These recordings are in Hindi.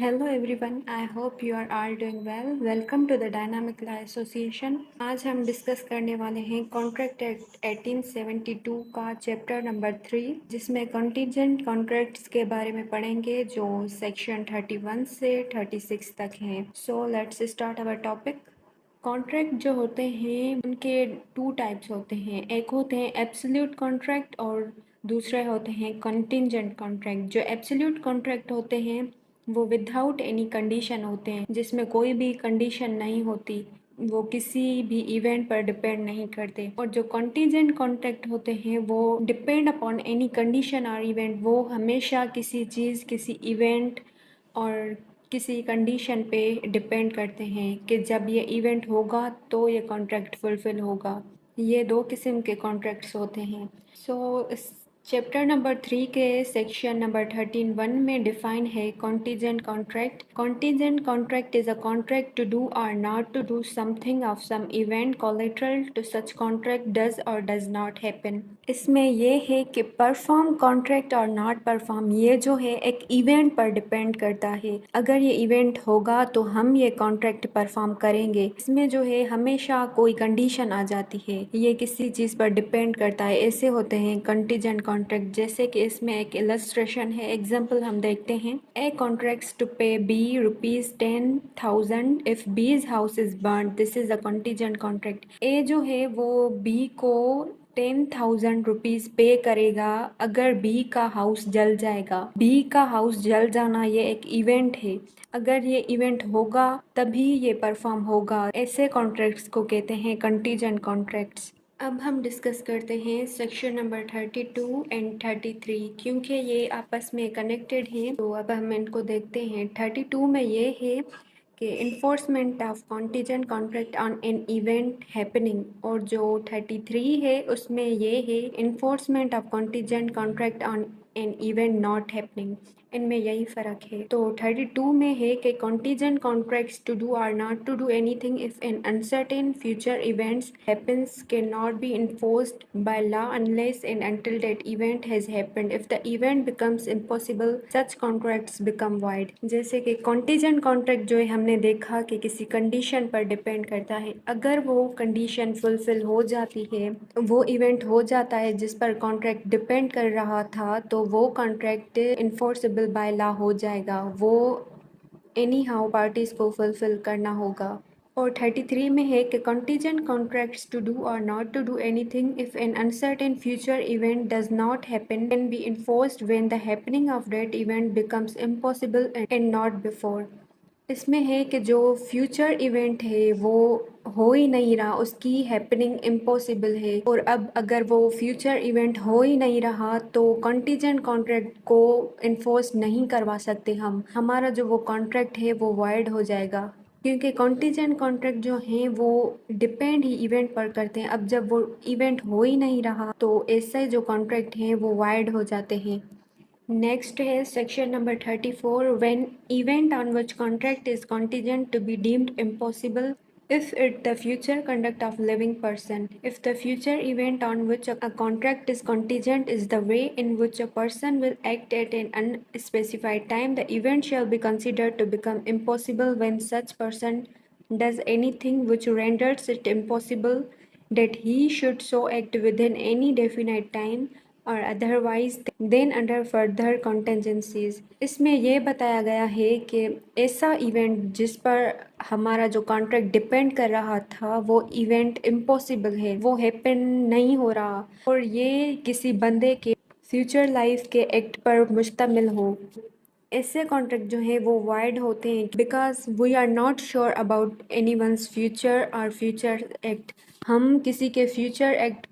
Hello everyone, I hope you are all doing well. Welcome to the dynamic law association. आज हम डिस्कस करने वाले हैं कॉन्ट्रैक्ट एक्ट 1872 का चैप्टर नंबर 3, जिसमें कंटीजेंट कॉन्ट्रैक्ट्स के बारे में पढ़ेंगे जो सेक्शन 31 से 36 तक हैं। So let's start our topic. Contract जो होते हैं उनके टू टाइप्स होते हैं। एक होते हैं एब्सोल्यूट कॉन्ट्रैक्ट और दूसरे होते हैं कंटीजेंट कॉन्ट्रैक्ट। जो एब्सोल्यूट कॉन्ट्रैक्ट होते हैं वो विदाउट एनी कंडीशन होते हैं, जिसमें कोई भी कंडीशन नहीं होती, वो किसी भी इवेंट पर डिपेंड नहीं करते। और जो कंटीजेंट कॉन्ट्रैक्ट होते हैं वो डिपेंड अपॉन एनी कंडीशन और इवेंट। वो हमेशा किसी चीज़, किसी इवेंट और किसी कंडीशन पे डिपेंड करते हैं कि जब ये इवेंट होगा तो ये कॉन्ट्रैक्ट फुलफिल होगा। ये दो किस्म के कॉन्ट्रैक्ट्स होते हैं। सो चैप्टर नंबर 3 के सेक्शन नंबर 13(1) में डिफाइन है contingent contract. Contingent contract is a contract to do और not to do something of some event collateral to such contract does or does not happen. इसमें ये है कि परफॉर्म कॉन्ट्रैक्ट और नॉट परफॉर्म, ये जो है एक इवेंट पर डिपेंड करता है। अगर ये इवेंट होगा तो हम ये कॉन्ट्रैक्ट परफॉर्म करेंगे। इसमें जो है हमेशा कोई कंडीशन आ जाती है, ये किसी चीज़ पर डिपेंड करता है। ऐसे होते हैं कंटीजेंट कॉन्ट्रैक्ट, जैसे कि इसमें एक इलस्ट्रेशन है, एग्जाम्पल हम देखते हैं। A contracts to pay B ₹10,000 if B's house is burn, this is a contingent contract. A जो है वो बी को 10,000 रुपीज पे करेगा अगर बी का हाउस जल जाएगा। बी का हाउस जल जाना ये एक इवेंट है। अगर ये इवेंट होगा तभी ये परफॉर्म होगा। ऐसे कॉन्ट्रैक्ट्स को कहते हैं कंटीजेंट कॉन्ट्रैक्ट्स। अब हम डिस्कस करते हैं सेक्शन नंबर 32 एंड 33, क्योंकि ये आपस में कनेक्टेड हैं। तो अब हम इनको देखते हैं। 32 में ये है कि enforcement of contingent contract on an event happening, और जो 33 है उसमें ये है enforcement of contingent contract on an event not happening. इनमें यही फ़र्क है। तो 32 में है कि कॉन्टीजेंट कॉन्ट्रैक्ट्स टू डू और not to do anything if an uncertain future events happens can not be enforced by law unless and until that event has happened. If the event becomes impossible, such contracts become void. जैसे कि contingent contract जो है हमने देखा कि किसी कंडीशन पर डिपेंड करता है। अगर वो कंडीशन फुलफिल हो जाती है, वो इवेंट हो जाता है जिस पर कॉन्ट्रैक्ट डिपेंड कर रहा था, तो वो कॉन्ट्रैक्ट इन्फोर्सेबल बाय लॉ हो जाएगा। वो एनी हाउ पार्टीज़ को फुलफिल करना होगा। और 33 में है कि contingent contracts to do or not to do anything if an uncertain future event does not happen can be enforced when the happening of that event becomes impossible and not before. इसमें है कि जो फ्यूचर इवेंट है वो हो ही नहीं रहा, उसकी हैपनिंग इम्पॉसिबल है। और अब अगर वो फ्यूचर इवेंट हो ही नहीं रहा तो कंटीजेंट कॉन्ट्रैक्ट को इन्फोर्स नहीं करवा सकते हम। हमारा जो वो कॉन्ट्रैक्ट है वो वाइड हो जाएगा, क्योंकि कॉन्टीजेंट कॉन्ट्रैक्ट जो हैं वो डिपेंड ही इवेंट पर करते हैं। अब जब वो इवेंट हो ही नहीं रहा तो ऐसे जो कॉन्ट्रैक्ट हैं वो वाइड हो जाते हैं। नेक्स्ट है section number 34, when event on which contract is contingent to be deemed impossible if it the future conduct of living person. If the future event on which a contract is contingent is the way in which a person will act at an unspecified time, the event shall be considered to become impossible when such person does anything which renders it impossible that he should so act within any definite time और अदरवाइज देन अंडर फर्दर कॉन्टेंजेंसीज। इसमें यह बताया गया है कि ऐसा इवेंट जिस पर हमारा जो कॉन्ट्रैक्ट डिपेंड कर रहा था वो इवेंट इम्पॉसिबल है, वो हैपन नहीं हो रहा, और ये किसी बंदे के फ्यूचर लाइफ के एक्ट पर मुश्तमिल हो। ऐसे कॉन्ट्रैक्ट जो है वो वाइड होते हैं because we are not sure about any ones future और फ्यूचर एक्ट। हम किसी के फ्यूचर एक्ट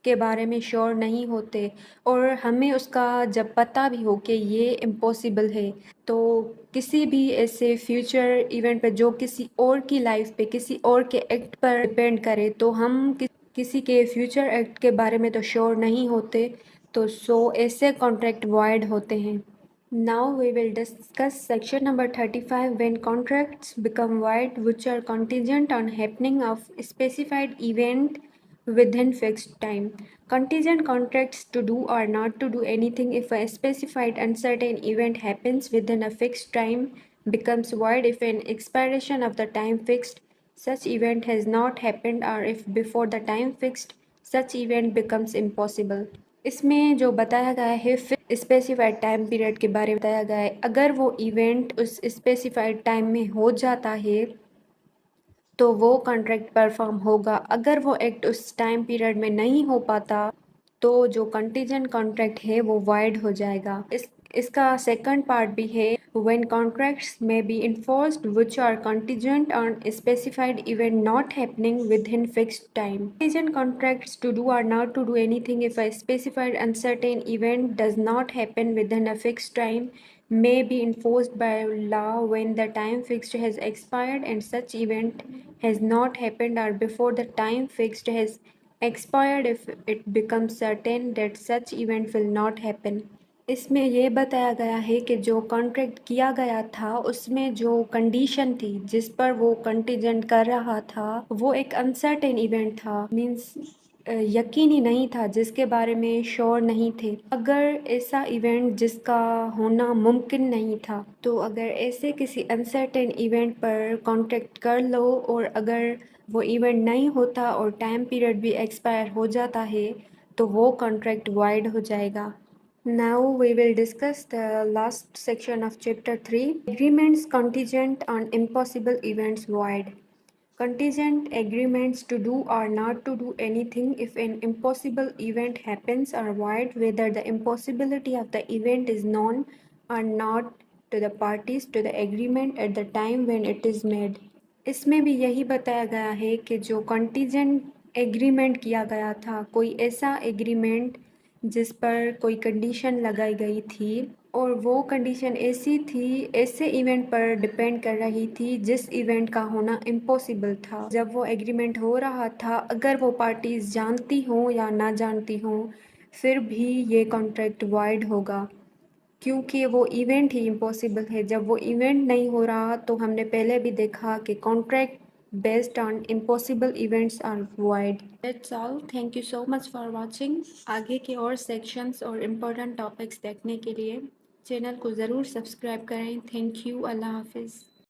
के बारे में श्योर नहीं होते, और हमें उसका जब पता भी हो कि ये इम्पॉसिबल है, तो किसी भी ऐसे फ्यूचर इवेंट पर जो किसी और की लाइफ पे, किसी और के एक्ट पर डिपेंड करे, तो हम किसी के फ्यूचर एक्ट के बारे में तो श्योर नहीं होते। तो ऐसे कॉन्ट्रैक्ट वाइड होते हैं। Now we will discuss section number 35, when contracts become void which are contingent on happening of specified event within fixed time. Contingent contracts to do or not to do anything if a specified uncertain event happens within a fixed time becomes void if an expiration of the time fixed such event has not happened or if before the time fixed such event becomes impossible. इसमें जो बताया गया है फिर स्पेसिफाइड टाइम पीरियड के बारे में बताया गया है। अगर वो इवेंट उस स्पेसिफाइड टाइम में हो जाता है तो वो कॉन्ट्रैक्ट परफॉर्म होगा। अगर वो एक्ट उस टाइम पीरियड में नहीं हो पाता तो जो कंटीजेंट कॉन्ट्रैक्ट है वो वाइड हो जाएगा। इसका सेकंड पार्ट भी है व्हेन कॉन्ट्रैक्ट्स में be enforced which are contingent on specified event not happening within fixed time. Contingent contracts to do or not to do anything if a specified uncertain event does not happen within a fixed time may be enforced by law when the time fixed has expired and such event has not happened or before the time fixed has expired if it becomes certain that such event will not happen। इसमें ये बताया गया है कि जो कॉन्ट्रैक्ट किया गया था उसमें जो कंडीशन थी जिस पर वो कंटीजेंट कर रहा था वो एक अनसर्टेन इवेंट था, मीन्स यकीनी नहीं था, जिसके बारे में श्योर नहीं थे। अगर ऐसा इवेंट जिसका होना मुमकिन नहीं था तो अगर ऐसे किसी अनसर्टेन इवेंट पर कॉन्ट्रैक्ट कर लो और अगर वो इवेंट नहीं होता और टाइम पीरियड भी एक्सपायर हो जाता है तो वो कॉन्ट्रैक्ट वाइड हो जाएगा। Now we will discuss the last section of chapter 3, agreements contingent on impossible events void. Contingent agreements to do or not to do anything if an impossible event happens are void whether the impossibility of the event is known or not to the parties to the agreement at the time when it is made। इसमें भी यही बताया गया है कि जो कंटीजेंट एग्रीमेंट किया गया था, कोई ऐसा एग्रीमेंट जिस पर कोई कंडीशन लगाई गई थी और वो कंडीशन ऐसी थी, ऐसे इवेंट पर डिपेंड कर रही थी जिस इवेंट का होना इम्पॉसिबल था। जब वो एग्रीमेंट हो रहा था अगर वो पार्टीज जानती हों या ना जानती हों फिर भी ये कॉन्ट्रैक्ट वाइड होगा क्योंकि वो इवेंट ही इम्पॉसिबल है। जब वो इवेंट नहीं हो रहा तो हमने पहले भी देखा कि contract based on impossible events are void. That's all, thank you so much for watching. आगे के और सेक्शंस और इम्पोर्टेंट टॉपिक्स देखने के लिए चैनल को ज़रूर सब्सक्राइब करें। थैंक यू, अल्लाह हाफिज़।